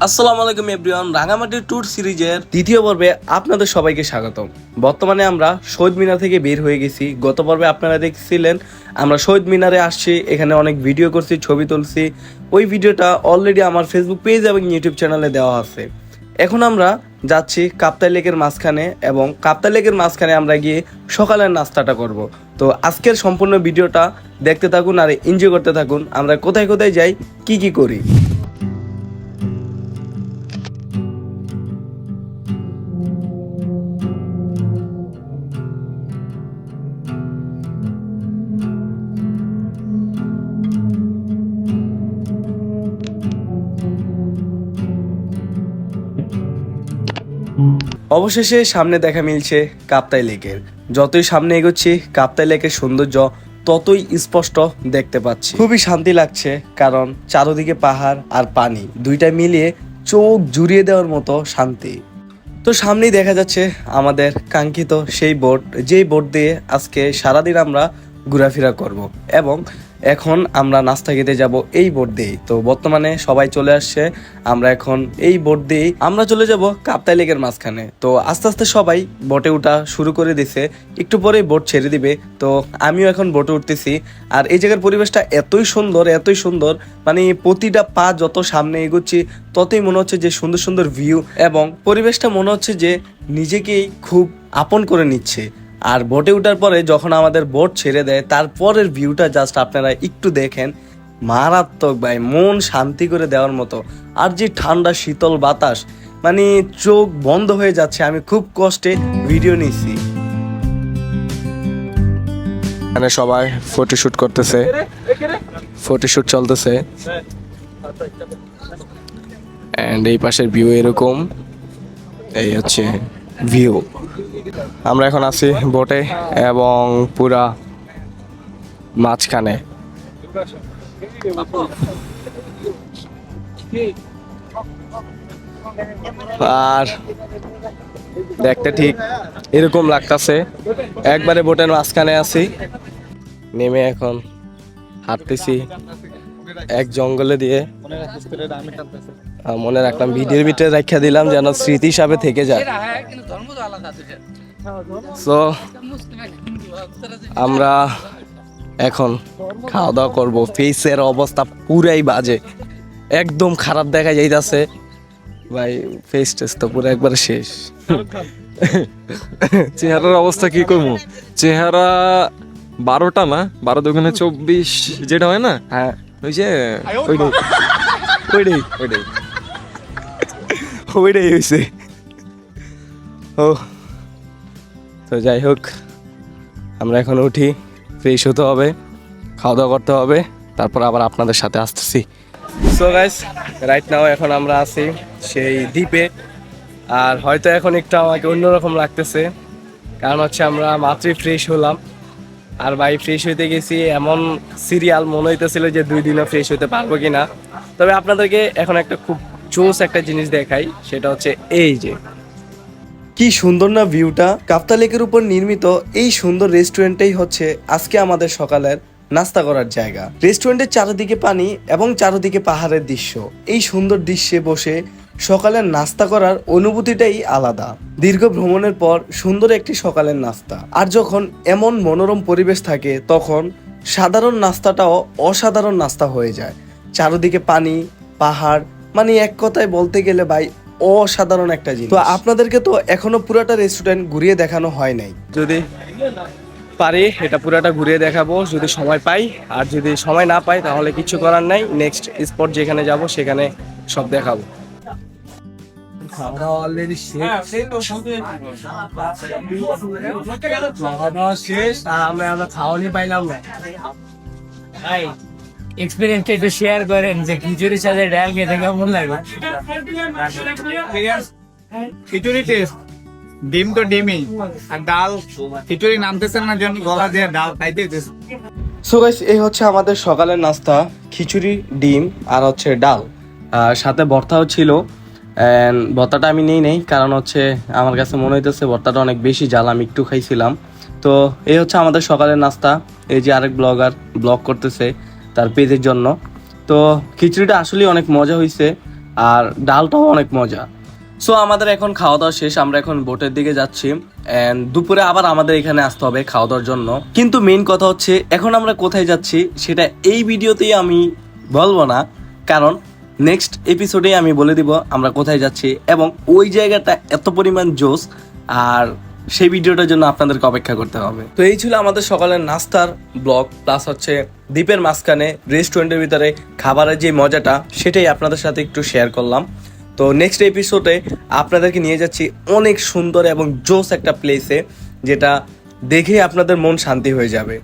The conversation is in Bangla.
আসসালামু আলাইকুম এভরিওয়ান, রাঙামাটি ট্যুর সিরিজের দ্বিতীয় পর্বে আপনাদের সবাইকে স্বাগতম। বর্তমানে আমরা শহীদ মিনার থেকে বের হয়ে গেছি। গত পর্বে আপনারা দেখছিলেন আমরা শহীদ মিনারে আসছি, এখানে অনেক ভিডিও করছি, ছবি তুলছি। ওই ভিডিওটা অলরেডি আমার ফেসবুক পেজ এবং ইউটিউব চ্যানেলে দেওয়া আছে। এখন আমরা যাচ্ছি কাপ্তাই লেকের মাঝখানে, এবং কাপ্তাই লেকের মাঝখানে আমরা গিয়ে সকালের নাস্তাটা করব। তো আজকের সম্পূর্ণ ভিডিওটা দেখতে থাকুন আর এনজয় করতে থাকুন। আমরা কোথায় কোথায় যাই, কি কি করি। অবশেষে সামনে দেখা মিলছে কাপ্তাই লেকের। যতই সামনে এগোচ্ছি কাপ্তাই লেকের সৌন্দর্য ততই স্পষ্ট দেখতে পাচ্ছি। খুবই শান্তি লাগছে, কারণ চারদিকে পাহাড় আর পানি দুইটা মিলিয়ে চোখ জুড়িয়ে দেওয়ার মতো শান্তি। তো সামনেই দেখা যাচ্ছে আমাদের কাঙ্ক্ষিত সেই বোট, যেই বোট দিয়ে আজকে সারাদিন আমরা ঘোরাফেরা করব, এবং এখন আমরা নাস্তা খেতে যাব এই বোট দিয়েই। তো বর্তমানে সবাই চলে আসছে, আমরা এখন এই বোট দিয়েই আমরা চলে যাব কাপ্তাই লেকের মাঝখানে। তো আস্তে আস্তে সবাই বোটে ওঠা শুরু করে দিছে, একটু পরেই বোট ছেড়ে দিবে। তো আমিও এখন বোটে উঠতেছি। আর এই জায়গার পরিবেশটা এতই সুন্দর, এতই সুন্দর, মানে প্রতিটা পা যত সামনে এগোচ্ছি ততই মনে হচ্ছে যে সুন্দর সুন্দর ভিউ, এবং পরিবেশটা মনে হচ্ছে যে নিজেকেই খুব আপন করে নিচ্ছে। আর বোটে ওঠার পরে যখন আমাদের বোট ছেড়ে দেয়, তারপরের ভিউটা জাস্ট আপনারা একটু দেখেন, মারাত্মক ভাই, মন শান্তি করে দেওয়ার মতো। আর যে ঠান্ডা শীতল বাতাস, মানে চোখ বন্ধ হয়ে যাচ্ছে। আমি খুব কষ্টে ভিডিও নিচ্ছি। এখানে সবাই ফটোশুট করতেছে, ফটোশুট চলতেছে। এন্ড এই পাশের ভিউ এরকম, এই হচ্ছে ভিউ। আমরা এখন আছি বোটে এবং পুরা মাঝখানে। আর দেখতে ঠিক এরকম লাগতেছে, একবারে বোটের মাঝখানে আছি। নেমে এখন হাঁটতেছি এক জঙ্গলে দিয়ে। মনে রাখলাম, ভিডিওর ভিতরে রাখা দিলাম যেন স্মৃতি হিসাবে থেকে যায়। সো আমরা এখন খাওয়া দাওয়া করবো। ফেসের অবস্থা পুরাই বাজে, একদম খারাপ দেখা যাইতাছে ভাই। ফেস টেস্ট তো পুরো একবারে শেষ। চেহারার অবস্থা কি করবো? চেহারা 12টা না, 12 দুগুণে 24 যেটা হয় না, হ্যাঁ, ওই যে ওইটাই ওইটাই ওইটাই ওইটাই হয়েছে। ও, তো যাই হোক, আমরা এখন উঠি, ফ্রেশ হতে হবে, খাওয়া দাওয়া করতে হবে, তারপর আবার আপনাদের সাথে আসতেছি। সো গাইস, রাইট নাও এখন আমরা আছি সেই দ্বীপে। আর হয়তো এখন একটু আমাকে অন্যরকম লাগতেছে, কারণ হচ্ছে আমরা মাত্রই ফ্রেশ হলাম। আর ভাই, ফ্রেশ হইতে গেছি এমন সিরিয়াল মনে হইতেছিল যে 2 দিনও ফ্রেশ হতে পারবো কিনা। তবে আপনাদেরকে এখন একটা খুব জোস একটা জিনিস দেখাই, সেটা হচ্ছে এই যে কি সুন্দর না ভিউটা। কাপ্তাই লেকের উপর নির্মিত এই সুন্দর রেস্টুরেন্টটাই হচ্ছে আজকে আমাদের সকালের নাস্তা করার জায়গা। রেস্টুরেন্টের চারিদিকে পানি এবং চারিদিকে পাহাড়ের দৃশ্য। এই সুন্দর দৃশ্যে বসে সকালের নাস্তা করার অনুভূতিটাই আলাদা। দীর্ঘ ভ্রমণের পর সুন্দর একটি সকালের নাস্তা। আর যখন এমন মনোরম পরিবেশ থাকে, তখন সাধারণ নাস্তাটাও অসাধারণ নাস্তা হয়ে যায়। চারিদিকে পানি, পাহাড়, মানে এক কথায় বলতে গেলে ভাই অসাধারণ একটা জিনিস। তো আপনাদেরকে তো এখনো পুরাটা রেস্টুরেন্ট ঘুরিয়ে দেখানো হয় নাই। যদি পারি এটা পুরাটা ঘুরিয়ে দেখাবো যদি সময় পাই, আর যদি সময় না পাই তাহলে কিছু করার নাই। নেক্সট স্পট যেখানে যাব সেখানে সব দেখাবো। অলরেডি শেষ, আমরা খাওয়ানি পাইলাম না। ভাই, এক্সপিরিয়েন্সটা একটু শেয়ার করেন যে খিচুড়ির সাথে ডাল খেতে কেমন লাগে? খিচুড়ি টেস্ট, ডিম তো ডিমই, আর ডাল খিচুড়ি নামতেছে না জন্য গলা দিয়ে ডাল খাইতে হইতেছে। সো গাইস, এই হচ্ছে আমাদের সকালের নাস্তা, খিচুড়ি, ডিম আর হচ্ছে ডাল, সাথে ভর্তাও ছিল। ভর্তাটা আমি নেই কারণ হচ্ছে আমার কাছে মনে হইতেছে ভর্তাটা অনেক বেশি ঝাল, আমি একটু খাইছিলাম। তো এই হচ্ছে আমাদের সকালের নাস্তা। এই যে আরেক ব্লগার ব্লগ করতেছে তার পেজের জন্য। তো খিচুড়িটা আসলে অনেক মজা হয়েছে। আর ডালটাও অনেক মজা। সো আমাদের এখন খাওয়া দাওয়া শেষ, আমরা এখন বোটের দিকে যাচ্ছি এন্ড দুপুরে আবার আমাদের এখানে আসতে হবে খাওয়া দাওয়ার জন্য। কিন্তু মেইন কথা হচ্ছে এখন আমরা কোথায় যাচ্ছি সেটা এই ভিডিওতেই আমি বলবো না, কারণ নেক্সট এপিসোডে আমি বলে দিব আমরা কোথায় যাচ্ছি এবং ওই জায়গাটা এত পরিমাণ জোস, আর সেই ভিডিওটার জন্য আপনাদেরকে অপেক্ষা করতে হবে। তো এই ছিল আমাদের সকালের নাস্তার ব্লগ, প্লাস হচ্ছে দ্বীপের মাঝখানে রেস্টুরেন্টের ভিতরে খাবারের যে মজাটা সেটাই আপনাদের সাথে একটু শেয়ার করলাম। তো নেক্সট এপিসোডে আপনাদেরকে নিয়ে যাচ্ছি অনেক সুন্দর এবং জোস একটা প্লেসে, যেটা দেখে আপনাদের মন শান্তি হয়ে যাবে।